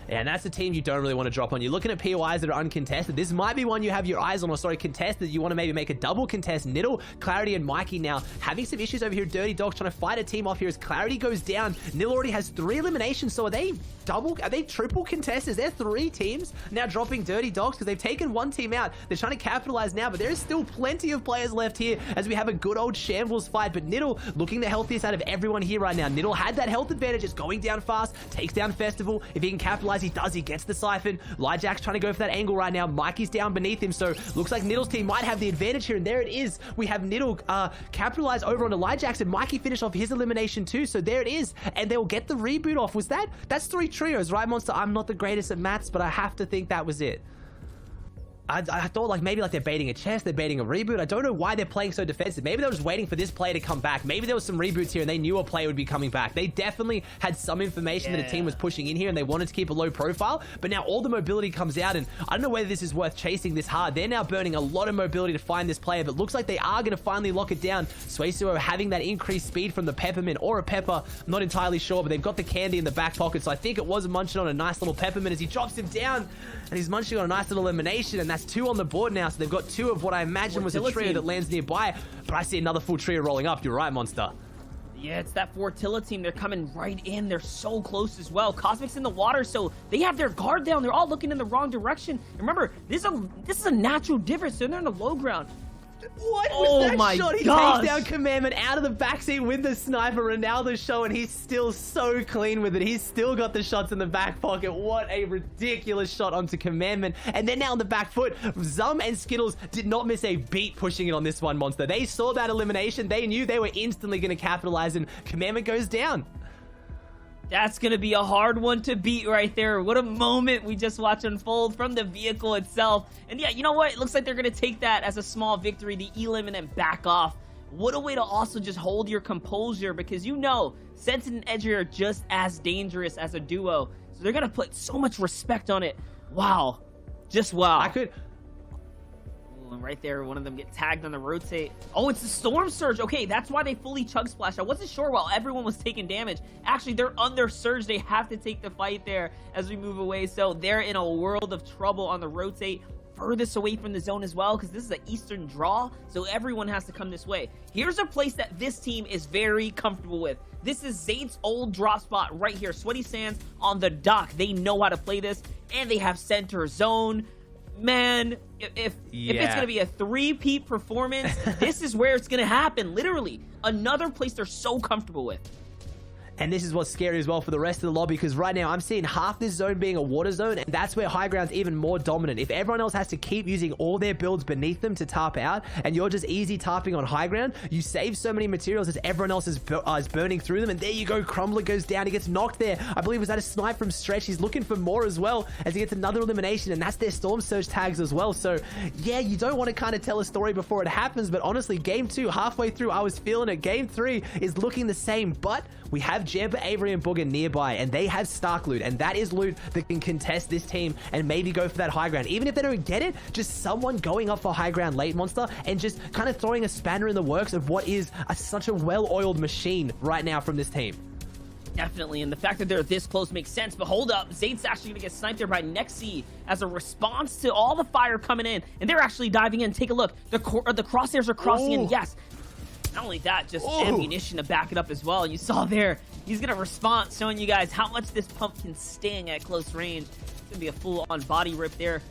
And that's a team you don't really want to drop on. You're looking at POIs that are uncontested. This might be one you have your eyes on, or sorry, contested. You want to maybe make a double contest. Niddle, Clarity, and Mikey now having some issues over here. Dirty Dogs trying to fight a team off here as Clarity goes down. Nil already has 3 eliminations, so are they triple contesters? They're 3 teams now dropping Dirty Dogs because they've taken 1 team out. They're trying to capitalize now, but there is still plenty of players left here as we have a good old shambles fight. But Niddle looking the healthiest out of everyone here right now. Niddle had that health advantage. It's going down fast, takes down Festival. If he can capitalize, he does. He gets the Siphon. Lyjack's trying to go for that angle right now. Mikey's down beneath him, so looks like Niddle's team might have the advantage here, and there it is. We have Niddle capitalize over onto Lyjack's, and Mikey finish off his elimination too, so there it is, and they'll get the reboot off. That's 3 trios, right, Monster? I'm not the greatest at maths, but I have to think that was it. I thought like maybe like they're baiting a chest, they're baiting a reboot. I don't know why they're playing so defensive. Maybe they were just waiting for this player to come back. Maybe there was some reboots here and they knew a player would be coming back. They definitely had some information that a team was pushing in here and they wanted to keep a low profile. But now all the mobility comes out, and I don't know whether this is worth chasing this hard. They're now burning a lot of mobility to find this player, but looks like they are going to finally lock it down. Suesuo having that increased speed from the Peppermint or a Pepper, I'm not entirely sure, but they've got the candy in the back pocket, so I think it was munching on a nice little Peppermint as he drops him down, and he's munching on a nice little elimination, and that's 2 on the board now. So they've got 2 of what I imagine was a trio that lands nearby, but I see another full trio rolling up. You're right, Monster. Yeah, it's that Fortilla team. They're coming right in. They're so close as well. Cosmic's in the water, so they have their guard down. They're all looking in the wrong direction. And remember, this is a natural difference. So they're in the low ground. What was that shot? He gosh. takes down Commandment out of the backseat with the sniper. Ronaldo's showing he's still so clean with it. He's still got the shots in the back pocket. What a ridiculous shot onto Commandment. And then now on the back foot, Zum and Skittles did not miss a beat pushing it on this one, Monster. They saw that elimination. They knew they were instantly going to capitalize, and Commandment goes down. That's going to be a hard one to beat right there. What a moment we just watched unfold from the vehicle itself. And yeah, you know what? It looks like they're going to take that as a small victory, the elim, and then back off. What a way to also just hold your composure, because you know Sensen and Edgy are just as dangerous as a duo. So they're going to put so much respect on it. Wow. Just wow. And right there, one of them get tagged on the rotate. Oh, it's the Storm Surge. Okay, that's why they fully Chug Splash. I wasn't sure while everyone was taking damage. Actually, they're under Surge. They have to take the fight there as we move away. So they're in a world of trouble on the rotate, furthest away from the zone as well, because this is an Eastern draw, so everyone has to come this way. Here's a place that this team is very comfortable with. This is Zayd's old drop spot right here. Sweaty Sands on the dock. They know how to play this, and they have center zone. Man, if it's going to be a 3-peat performance, this is where it's going to happen. Literally, another place they're so comfortable with. And this is what's scary as well for the rest of the lobby, because right now I'm seeing half this zone being a water zone, and that's where high ground's even more dominant. If everyone else has to keep using all their builds beneath them to tarp out, and you're just easy tarping on high ground, you save so many materials as everyone else is burning through them, and there you go, Crumbler goes down, he gets knocked there. I believe was that a snipe from Stretch. He's looking for more as well as he gets another elimination, and that's their Storm Surge tags as well. So yeah, you don't want to kind of tell a story before it happens, but honestly, game 2, halfway through, I was feeling it. Game 3 is looking the same, but we have Jemper, Avery, and Booger nearby, and they have Stark loot, and that is loot that can contest this team and maybe go for that high ground. Even if they don't get it, just someone going up for high ground late, Monster, and just kind of throwing a spanner in the works of what is such a well-oiled machine right now from this team. Definitely, and the fact that they're this close makes sense, but hold up, Zayd's actually gonna get sniped there by Nexi as a response to all the fire coming in, and they're actually diving in. Take a look, the crosshairs are crossing in, yes. Not only that, just ammunition to back it up as well. You saw there, he's gonna respond, showing you guys how much this pump can sting at close range. It's gonna be a full-on body rip there.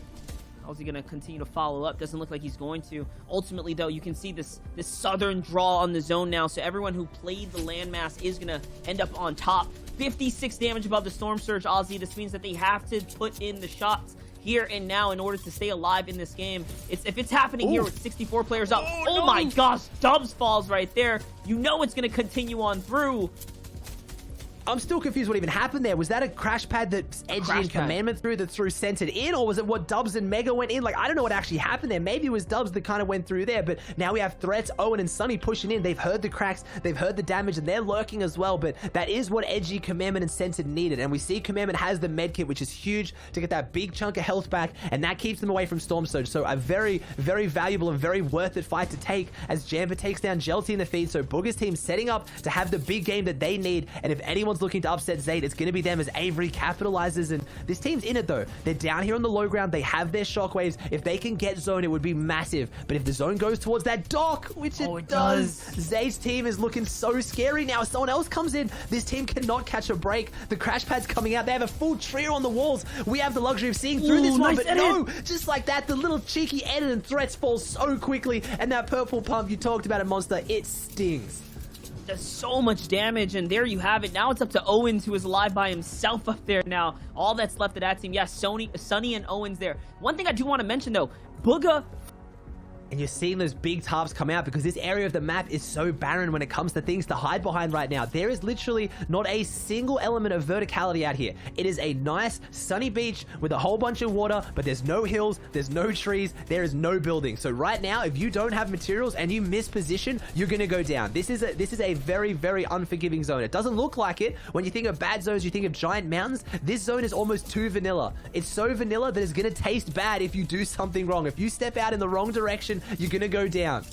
How's he gonna continue to follow up? Doesn't look like he's going to. Ultimately, though, you can see this southern draw on the zone now, so everyone who played the landmass is gonna end up on top. 56 damage above the Storm Surge, Aussie. This means that they have to put in the shots here and now in order to stay alive in this game. If it's happening here with 64 players up, oh my gosh, Dubs falls right there. You know it's gonna continue on through. I'm still confused what even happened there. Was that a crash pad that Edgy and Commandment threw that threw centered in, or was it what Dubs and Mega went in? Like, I don't know what actually happened there. Maybe it was Dubs that kind of went through there, but now we have Threats, Owen, and Sunny pushing in. They've heard the cracks, they've heard the damage, and they're lurking as well, but that is what Edgy, Commandment, and Centered needed, and we see Commandment has the med kit, which is huge to get that big chunk of health back, and that keeps them away from Storm Surge, so a very, very valuable and very worth it fight to take as Jemper takes down Jelty in the feed, so Booger's team setting up to have the big game that they need, and if anyone's anyone's looking to upset Zayd, it's going to be them as Avery capitalizes, and this team's in it though. They're down here on the low ground. They have their shockwaves. If they can get zone, it would be massive. But if the zone goes towards that dock, which it does, Zayd's team is looking so scary now. If someone else comes in, this team cannot catch a break. The crash pad's coming out. They have a full trio on the walls. We have the luxury of seeing through this one, but no, just like that, the little cheeky edit and threats fall so quickly, and that purple pump you talked about it, Monster, it stings. Does so much damage, and there you have it. Now it's up to Owens, who is alive by himself up there now. All that's left of that team. Yes, Sunny and Owens there. One thing I do want to mention though, Booga. And you're seeing those big tarps come out because this area of the map is so barren when it comes to things to hide behind right now. There is literally not a single element of verticality out here. It is a nice sunny beach with a whole bunch of water, but there's no hills, there's no trees, there is no building. So right now, if you don't have materials and you miss position, you're gonna go down. This is a very, very unforgiving zone. It doesn't look like it. When you think of bad zones, you think of giant mountains. This zone is almost too vanilla. It's so vanilla that it's gonna taste bad if you do something wrong. If you step out in the wrong direction, you're gonna go down.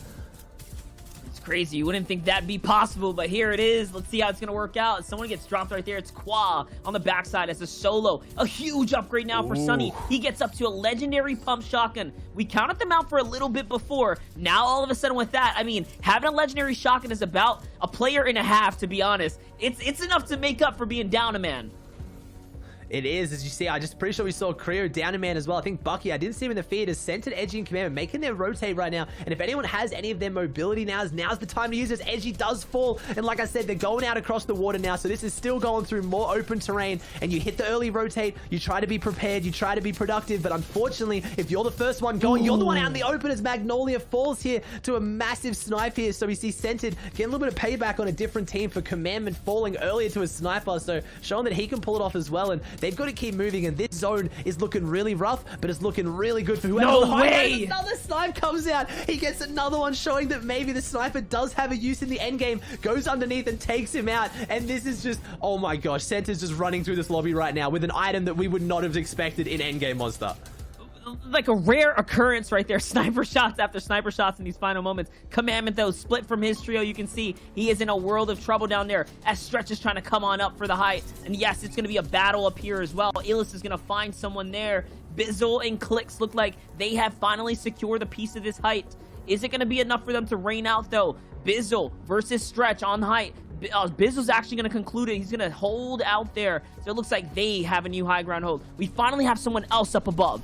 It's crazy. You wouldn't think that'd be possible, but here it is. Let's see how it's gonna work out. Someone gets dropped right there. It's Qua on the backside as a solo. A huge upgrade now for Sunny. He gets up to a legendary pump shotgun. We counted them out for a little bit before. Now all of a sudden with that, I mean, having a legendary shotgun is about a player and a half, to be honest. It's enough to make up for being down a man. It is, as you see. I just pretty sure we saw Creo down a man as well. I think Bucky, I didn't see him in the feed, is centered, Edgy, and Commandment, making them rotate right now. And if anyone has any of their mobility now's the time to use it. Edgy does fall. And like I said, they're going out across the water now. So this is still going through more open terrain. And you hit the early rotate. You try to be prepared. You try to be productive. But unfortunately, if you're the first one going, you're the one out in the open as Magnolia falls here to a massive snipe here. So we see centered getting a little bit of payback on a different team for Commandment falling earlier to a sniper. So showing that he can pull it off as well. And they've got to keep moving, and this zone is looking really rough, but it's looking really good for whoever. No way! Another snipe comes out. He gets another one, showing that maybe the sniper does have a use in the end game. Goes underneath and takes him out. And this is just, oh my gosh, Center's just running through this lobby right now with an item that we would not have expected in endgame, Monster. Like a rare occurrence right there. Sniper shots after sniper shots in these final moments. Commandment though, split from his trio. You can see he is in a world of trouble down there as Stretch is trying to come on up for the height. And yes, it's going to be a battle up here as well. Illis is going to find someone there. Bizzle and Clicks look like they have finally secured a piece of this height. Is it going to be enough for them to rain out though? Bizzle versus Stretch on height. Bizzle's actually going to conclude it. He's going to hold out there. So it looks like they have a new high ground hold. We finally have someone else up above.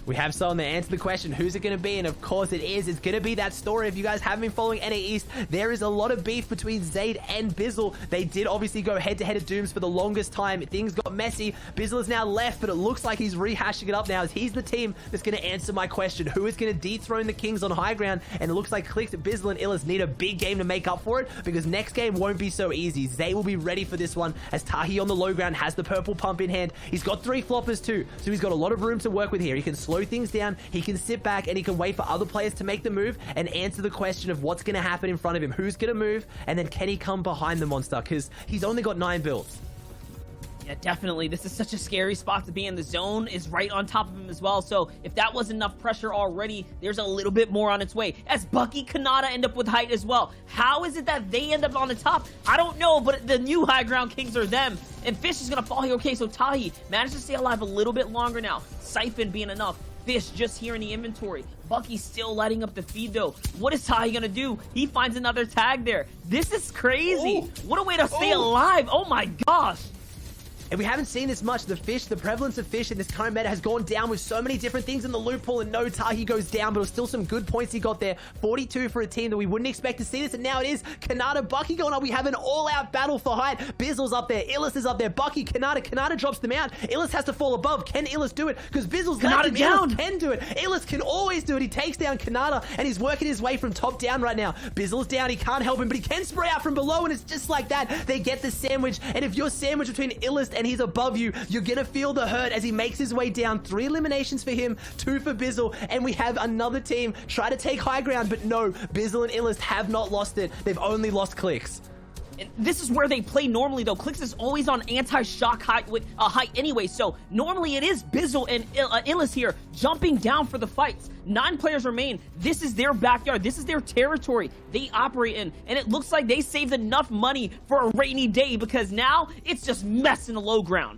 We have someone to answer the question, who's it going to be? And of course it is. It's going to be that story. If you guys haven't been following NA East, there is a lot of beef between Zayd and Bizzle. They did obviously go head-to-head at Dooms for the longest time. Things got messy. Bizzle is now left, but it looks like he's rehashing it up now as he's the team that's going to answer my question. Who is going to dethrone the Kings on high ground? And it looks like Clicks, Bizzle, and Illis need a big game to make up for it, because next game won't be so easy. Zayd will be ready for this one as Tahi on the low ground has the purple pump in hand. He's got 3 floppers too, so he's got a lot of room to work with here. He can slow things down. He can sit back and he can wait for other players to make the move and answer the question of what's going to happen in front of him. Who's going to move? And then can he come behind the Monster? Because he's only got 9 builds. Yeah, definitely. This is such a scary spot to be in. The zone is right on top of him as well. So if that was enough pressure already, there's a little bit more on its way. As Bucky, Kanata end up with height as well. How is it that they end up on the top? I don't know, but the new high ground Kings are them. And Fish is going to fall here. Okay, so Tahi managed to stay alive a little bit longer now. Siphon being enough. Fish just here in the inventory. Bucky's still lighting up the feed though. What is Tahi gonna do? He finds another tag there. This is crazy. What a way to stay alive. Oh my gosh. And we haven't seen this much. The prevalence of fish in this current meta has gone down with so many different things in the loot pool, and no, Tahi goes down, but it was still some good points he got there. 42 for a team that we wouldn't expect to see this, and now it is Kanata, Bucky going up. We have an all-out battle for height. Bizzle's up there. Illis is up there. Bucky, Kanata drops them out. Illis has to fall above. Can Illis do it? Because Bizzle's left him. Illis can do it. Illis can always do it. He takes down Kanata, and he's working his way from top down right now. Bizzle's down. He can't help him, but he can spray out from below, and it's just like that. They get the sandwich, and if you're sandwiched between Illis and he's above you, you're gonna feel the hurt as he makes his way down. 3 eliminations for him, 2 for Bizzle, and we have another team try to take high ground, but no, Bizzle and Illis have not lost it. They've only lost Clicks. And this is where they play normally, though. Clix is always on anti-shock height anyway, so normally it is Bizzle and Illis here jumping down for the fights. 9 players remain. This is their backyard. This is their territory they operate in, and it looks like they saved enough money for a rainy day because now it's just mess in the low ground.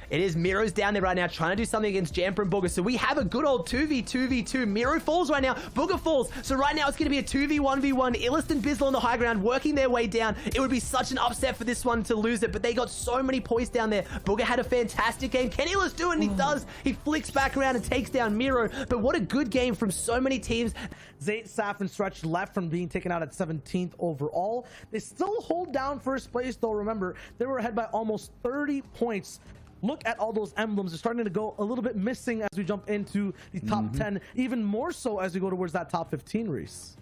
It is Miro's down there right now trying to do something against Jamper and Booger. So we have a good old 2v2v2. Miro falls right now. Booger falls. So right now it's going to be a 2v1v1. Illis and Bizzle on the high ground working their way down. It would be such an upset for this one to lose it, but they got so many points down there. Booger had a fantastic game. Can Illis do it? And he does. He flicks back around and takes down Miro. But what a good game from so many teams. Zayt, Saf, and Stretch left from being taken out at 17th overall. They still hold down first place, though. Remember, they were ahead by almost 30 points. Look at all those emblems. They're starting to go a little bit missing as we jump into the top 10, even more so as we go towards that top 15 race.